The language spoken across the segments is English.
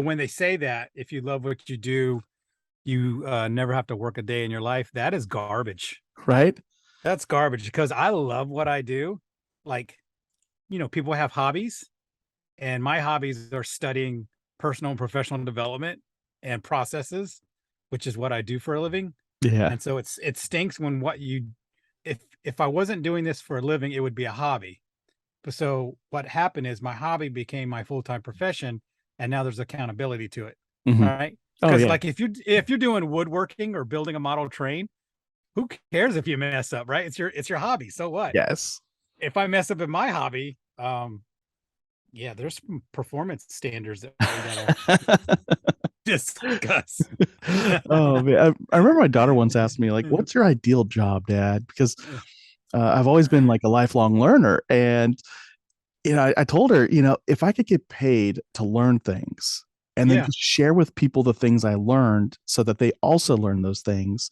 when they say that if you love what you do, you never have to work a day in your life, that is garbage. Right? That's garbage because I love what I do. Like, people have hobbies, and my hobbies are studying personal and professional development and processes, which is what I do for a living. Yeah. And so it stinks when if I wasn't doing this for a living, it would be a hobby. But so what happened is my hobby became my full-time profession, and now there's accountability to it. Hmm. Right. Oh Because yeah. like if you're doing woodworking or building a model train, who cares if you mess up, right? It's your hobby. So what? Yes. If I mess up in my hobby, yeah, there's some performance standards that we gotta discuss. Oh man, I remember my daughter once asked me like, "What's your ideal job, Dad?" Because I've always been like a lifelong learner, and I told her, if I could get paid to learn things and then Yeah. just share with people the things I learned so that they also learn those things,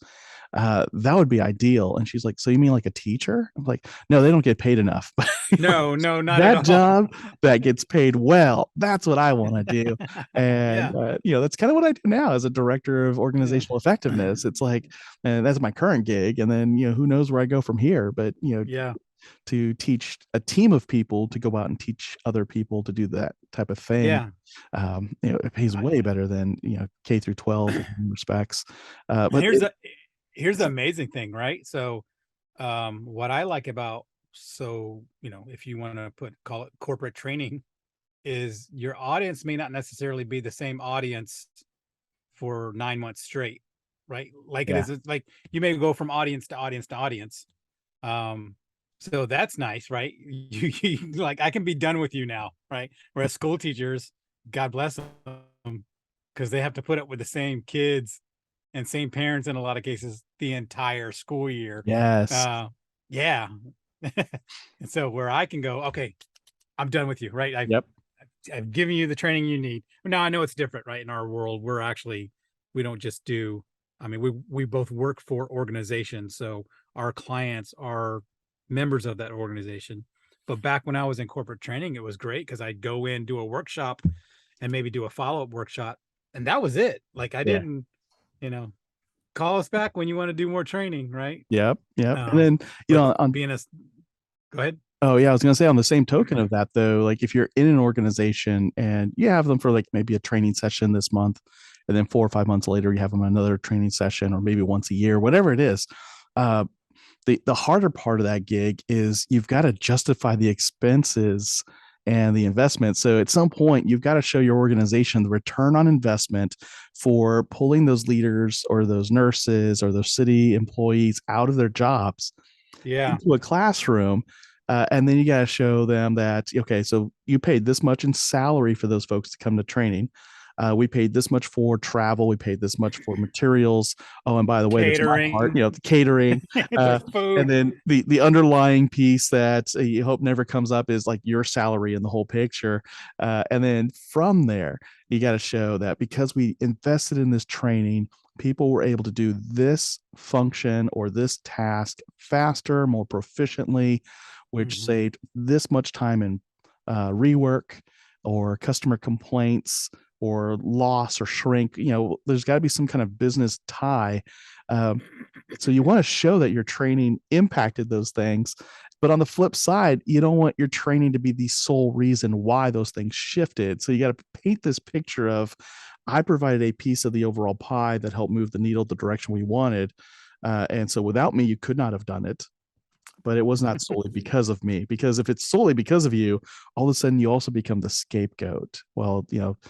that would be ideal. And she's like, "So you mean like a teacher?" I'm like, "No, they don't get paid enough." But No, no, not at that all. job that gets paid well, that's what I want to do. And Yeah. that's kind of what I do now as a director of Yeah. organizational effectiveness. It's like, and that's my current gig, and then who knows where I go from here. But Yeah. to teach a team of people to go out and teach other people to do that type of thing, Yeah. it pays I, way better than K through 12 in respects. But here's a here's the amazing thing, right? So what I like about, if you want to call it corporate training, is your audience may not necessarily be the same audience for 9 months straight, right? Like yeah, it's like you may go from audience to audience to audience. Um, so that's nice, right? You like, I can be done with you now, right? Whereas school teachers, God bless them, because they have to put up with the same kids and same parents in a lot of cases the entire school year. yes, Uh, yeah. And so where I can go, okay, I'm done with you, right? yep, I've given you the training you need. Now I know it's different, right? In our world, we don't just do, I mean, we both work for organizations. So our clients are members of that organization. But back when I was in corporate training, it was great because I'd go in, do a workshop, and maybe do a follow-up workshop. And that was it. Like I yeah, didn't, you know, call us back when you want to do more training, right? yep, yep. And Um, then but on being a go ahead. oh yeah, I was gonna say on the same token of that though, like if you're in an organization and you have them for like maybe a training session this month, and then 4 or 5 months later you have them another training session, or maybe once a year, whatever it is. uh, the harder part of that gig is you've got to justify the expenses and the investment. So at some point, you've got to show your organization the return on investment for pulling those leaders or those nurses or those city employees out of their jobs Yeah. into a classroom. And then you got to show them that, okay, so you paid this much in salary for those folks to come to training. We paid this much for travel. We paid this much for materials. Oh, and by the way, there's my part, Catering, the catering. the Uh, and food. then the underlying piece that you hope never comes up is like your salary in the whole picture. And then from there, you got to show that because we invested in this training, people were able to do this function or this task faster, more proficiently, which Mhm. saved this much time in rework or customer complaints or loss or shrink. There's got to be some kind of business tie. Um, so you want to show that your training impacted those things. But on the flip side, you don't want your training to be the sole reason why those things shifted. So you got to paint this picture of, I provided a piece of the overall pie that helped move the needle the direction we wanted. And so without me, you could not have done it. But it was not solely because of me, because if it's solely because of you, all of a sudden you also become the scapegoat. Well,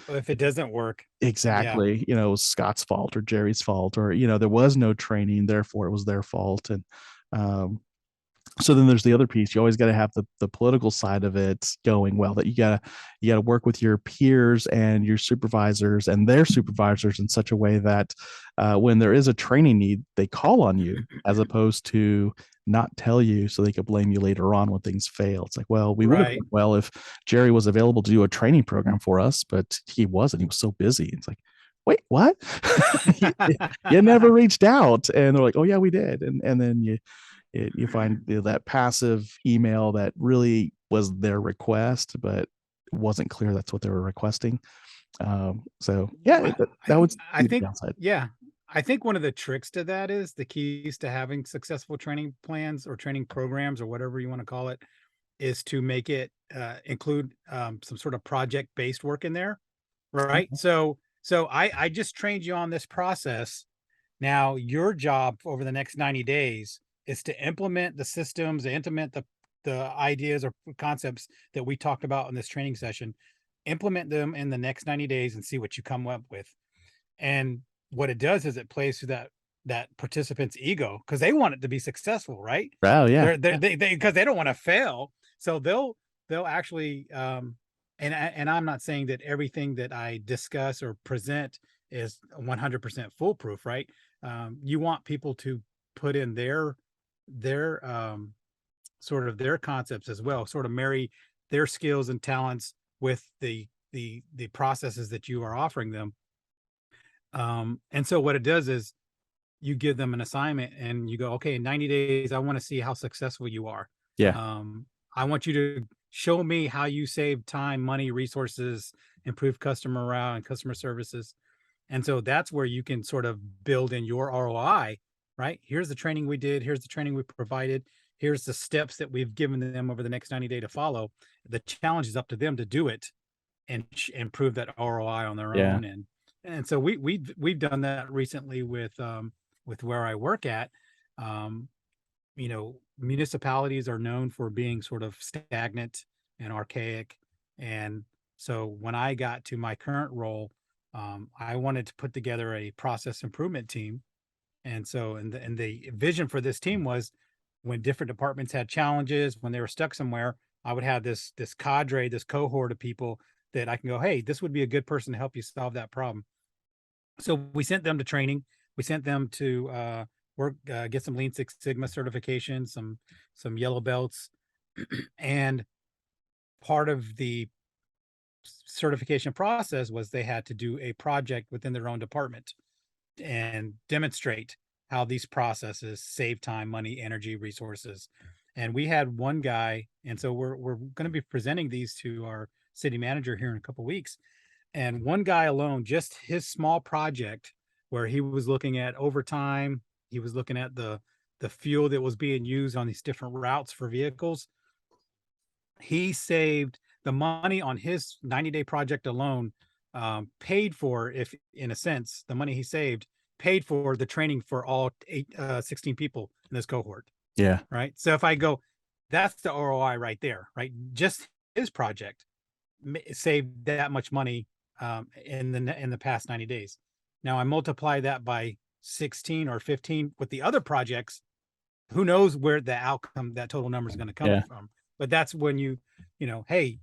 If it doesn't work, yeah, exactly, it was Scott's fault or Jerry's fault, or there was no training, therefore it was their fault. And um, so then there's the other piece. You always got to have the political side of it going well, that you gotta work with your peers and your supervisors and their supervisors in such a way that when there is a training need, they call on you, as opposed to not tell you so they could blame you later on when things fail. It's like, well, we would have right. done well if Jerry was available to do a training program for us, but he wasn't. He was so busy. It's like, wait, what? You never reached out. And they're like, oh yeah, we did. And then you find that passive email that really was their request, but it wasn't clear that's what they were requesting. So yeah, Well, that would I be the think, downside. yeah, I think one of the tricks to that is the keys to having successful training plans or training programs or whatever you want to call it is to make it include some sort of project based work in there, right? Okay. So I just trained you on this process. Now your job over the next 90 days is to implement the systems, implement the ideas or concepts that we talked about in this training session, implement them in the next 90 days and see what you come up with. And what it does is it plays to that participant's ego because they want it to be successful, right? Oh yeah, They're yeah, they because they don't want to fail, so they'll actually and I'm not saying that everything that I discuss or present is 100% foolproof, right? You want people to put in their sort of their concepts as well, sort of marry their skills and talents with the processes that you are offering them. And so what it does is you give them an assignment and you go, okay, in 90 days, I want to see how successful you are. yeah, Um, I want you to show me how you save time, money, resources, improve customer morale and customer services. And so that's where you can sort of build in your ROI, right? Here's the training we did. Here's the training we provided. Here's the steps that we've given them over the next 90 day to follow. The challenge is up to them to do it and improve that ROI on their yeah, own. And so we've done that recently with where I work at. Um, you know, municipalities are known for being sort of stagnant and archaic. And so when I got to my current role, I wanted to put together a process improvement team. And so, and the vision for this team was when different departments had challenges, when they were stuck somewhere, I would have this cadre, this cohort of people that I can go, hey, this would be a good person to help you solve that problem. So we sent them to training. We sent them to work, get some Lean Six Sigma certification, some yellow belts, and part of the certification process was they had to do a project within their own department and demonstrate how these processes save time, money, energy, resources. And we had one guy, and so we're going to be presenting these to our city manager here in a couple of weeks. And one guy alone, just his small project where he was looking at overtime, he was looking at the fuel that was being used on these different routes for vehicles. He saved the money on his 90-day project alone, paid for, if in a sense, the money he saved paid for the training for all 16 people in this cohort, yeah, right? So if I go, that's the ROI right there, right? Just his project saved that much money in the past 90 days. Now I multiply that by 16 or 15 with the other projects, who knows where the outcome, that total number is going to come yeah, from. But that's when hey,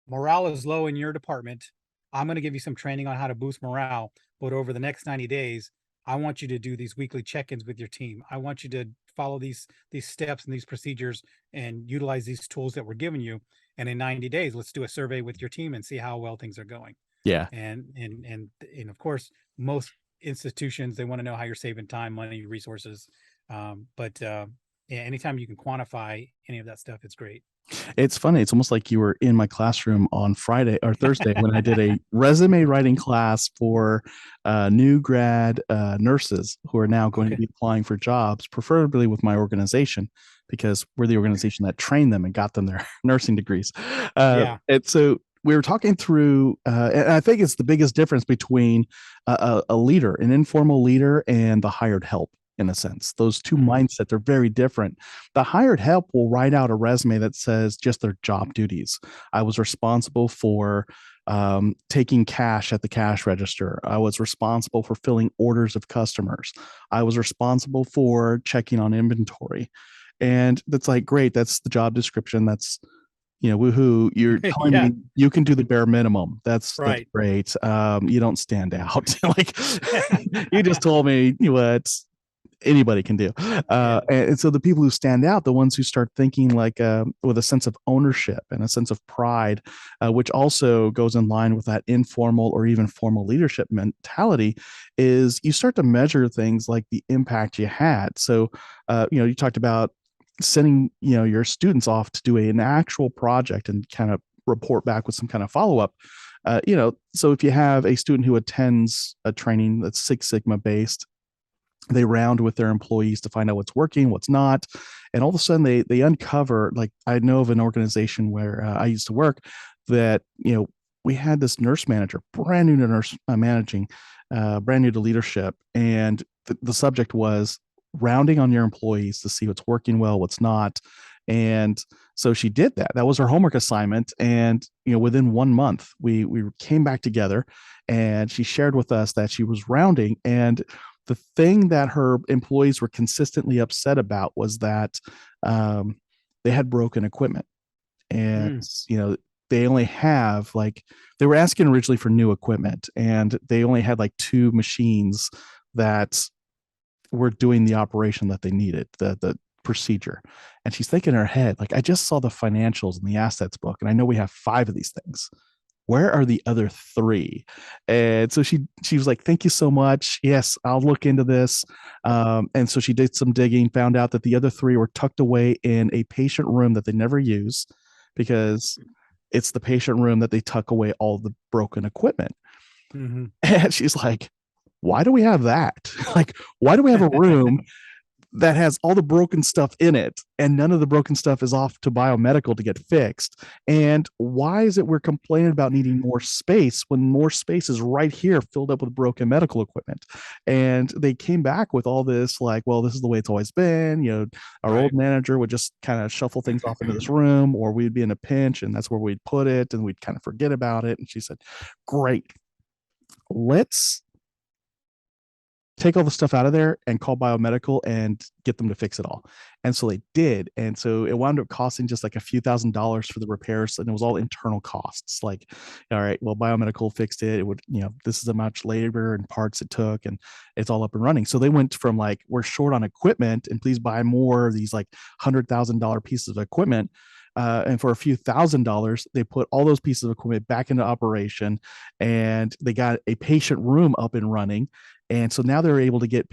morale is low in your department. I'm going to give you some training on how to boost morale. But over the next 90 days, I want you to do these weekly check-ins with your team. I want you to follow these steps and these procedures and utilize these tools that we're giving you. And in 90 days, let's do a survey with your team and see how well things are going. yeah. And of course, most institutions, they want to know how you're saving time, money, resources. But yeah, anytime you can quantify any of that stuff, it's great. It's funny. It's almost like you were in my classroom on Friday or Thursday when I did a resume writing class for new grad nurses who are now going to Okay. be applying for jobs, preferably with my organization, because we're the organization that trained them and got them their nursing degrees. Yeah. And so we were talking through, and I think it's the biggest difference between a leader, an informal leader, and the hired help. In a sense, those two Mhm. mindsets are very different. The hired help will write out a resume that says just their job duties. I was responsible for taking cash at the cash register. I was responsible for filling orders of customers. I was responsible for checking on inventory. And that's like, great, that's the job description. That's, woohoo, you're telling Yeah. me you can do the bare minimum. That's Right. great. You don't stand out. Like you just told me what anybody can do. Yeah. And so the people who stand out, the ones who start thinking like with a sense of ownership and a sense of pride, which also goes in line with that informal or even formal leadership mentality, is you start to measure things like the impact you had. So, you talked about sending, your students off to do an actual project and kind of report back with some kind of follow up. So if you have a student who attends a training that's Six Sigma based, they round with their employees to find out what's working, what's not, and all of a sudden they uncover. Like, I know of an organization where I used to work that we had this nurse manager, brand new to nurse managing, brand new to leadership, and the subject was rounding on your employees to see what's working well, what's not. And so she did that. That was her homework assignment. And within 1 month, we came back together, and she shared with us that she was rounding. And the thing that her employees were consistently upset about was that they had broken equipment. And Mm. they only have, like, they were asking originally for new equipment, and they only had like two machines that were doing the operation that they needed, the procedure. And she's thinking in her head, like, I just saw the financials in the assets book, and I know we have 5 of these things. Where are the other 3? And so she was like, thank you so much. Yes, I'll look into this. And so she did some digging, found out that the other 3 were tucked away in a patient room that they never use, because it's the patient room that they tuck away all the broken equipment. Mm-hmm. And she's like, why do we have that? Like, why do we have a room that has all the broken stuff in it, and none of the broken stuff is off to biomedical to get fixed? And why is it we're complaining about needing more space when more space is right here filled up with broken medical equipment? And they came back with all this, like, well, this is the way it's always been. Our old Right. manager would just kind of shuffle things off into this room, or we'd be in a pinch and that's where we'd put it, and we'd kind of forget about it. And she said, great, let's take all the stuff out of there and call biomedical and get them to fix it all. And so they did. And so it wound up costing just like a few $1,000s for the repairs. And it was all internal costs. Like, all right, well, biomedical fixed it. It would, this is how much labor and parts it took, and it's all up and running. So they went from like, we're short on equipment and please buy more of these like $100,000 pieces of equipment. And for a few $1,000s, they put all those pieces of equipment back into operation, and they got a patient room up and running. And so now they're able to get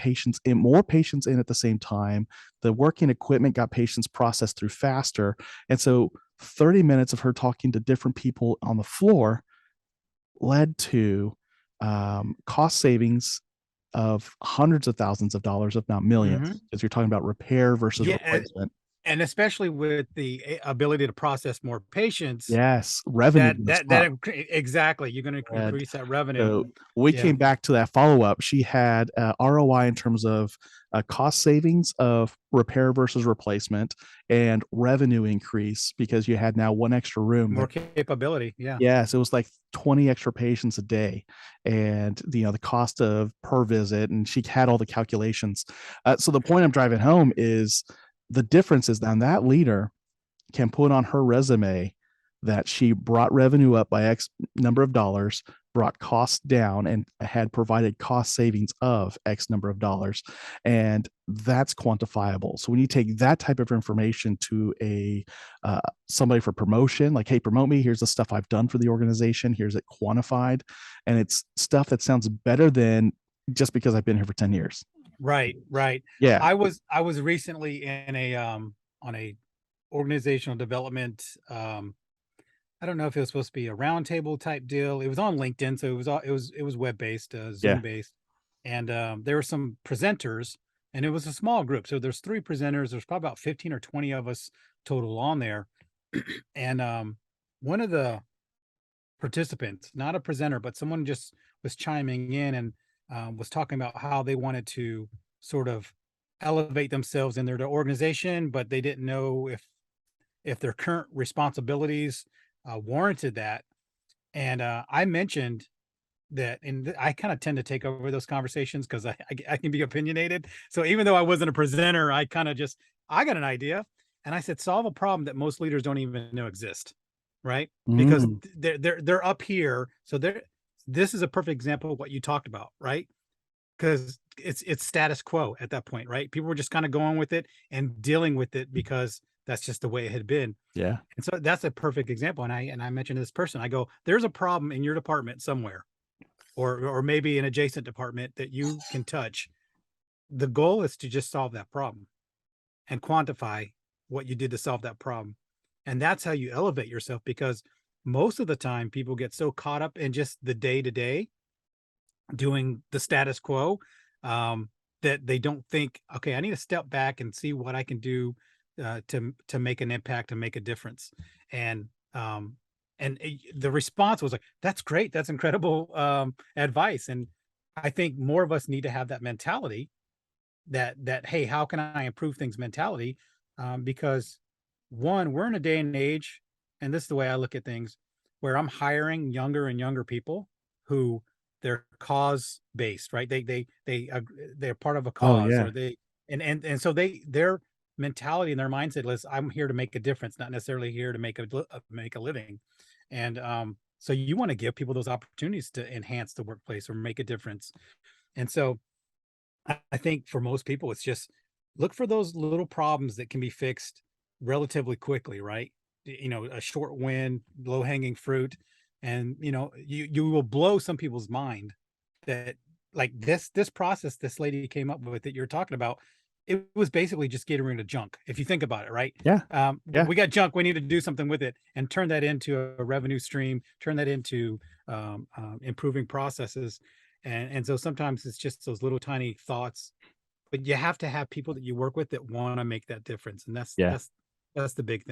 more patients in at the same time. The working equipment got patients processed through faster. And so 30 minutes of her talking to different people on the floor led to cost savings of hundreds of thousands of dollars, if not Mm-hmm. millions, because you're talking about repair versus Yeah, replacement. and especially with the ability to process more patients, Yes, revenue goes up. exactly, you're going to And increase that revenue. so we Yeah, came back to that follow up. She had ROI in terms of cost savings of repair versus replacement, and revenue increase because you had now one extra room more that, capability. Yeah. yes, it was like 20 extra patients a day, and the cost of per visit, and she had all the calculations. So the point I'm driving home is the difference is that leader can put on her resume that she brought revenue up by X number of dollars, brought costs down, and had provided cost savings of X number of dollars. And that's quantifiable. So when you take that type of information to a somebody for promotion, like, hey, promote me. Here's the stuff I've done for the organization. Here's it quantified. And it's stuff that sounds better than just because I've been here for 10 years. Right, right. Yeah. I was recently in a on a organizational development. I don't know if it was supposed to be a roundtable type deal. It was on LinkedIn, so it was web based, Zoom Yeah. based, and there were some presenters, and it was a small group. So there's 3 presenters. There's probably about 15 or 20 of us total on there, and one of the participants, not a presenter, but someone just was chiming in and was talking about how they wanted to sort of elevate themselves in their organization, but they didn't know if their current responsibilities warranted that. And I mentioned that, and I kind of tend to take over those conversations because I can be opinionated. So even though I wasn't a presenter, I kind of just I got an idea, and I said solve a problem that most leaders don't even know exist, right? Because Mm, they're up here, so they're this is a perfect example of what you talked about, right? Because it's status quo at that point, right? People were just kind of going with it and dealing with it because that's just the way it had been. yeah. And so that's a perfect example. And I mentioned to this person, I go, there's a problem in your department somewhere, or maybe an adjacent department that you can touch. The goal is to just solve that problem and quantify what you did to solve that problem. And that's how you elevate yourself, because most of the time people get so caught up in just the day to day doing the status quo, um, that they don't think, okay, I need to step back and see what I can do to make an impact, to make a difference. And the response was like, "That's great, that's incredible advice." And I think more of us need to have that mentality, that hey, how can I improve things mentality? Because one, we're in a day and age, and this is the way I look at things, where I'm hiring younger and younger people who they're cause based, right? They're part of a Oh cause, yeah. or and so their mentality and their mindset is, I'm here to make a difference, not necessarily here to make a living. And so you want to give people those opportunities to enhance the workplace or make a difference. And so I think for most people, it's just look for those little problems that can be fixed relatively quickly, right? A short win, low hanging fruit, and you will blow some people's mind that, like, this process this lady came up with that you're talking about. It was basically just getting rid of junk. If you think about it, right? Yeah. Yeah. We got junk. We need to do something with it and turn that into a revenue stream. Turn that into improving processes. And so sometimes it's just those little tiny thoughts, but you have to have people that you work with that want to make that difference. And Yeah. that's the big thing.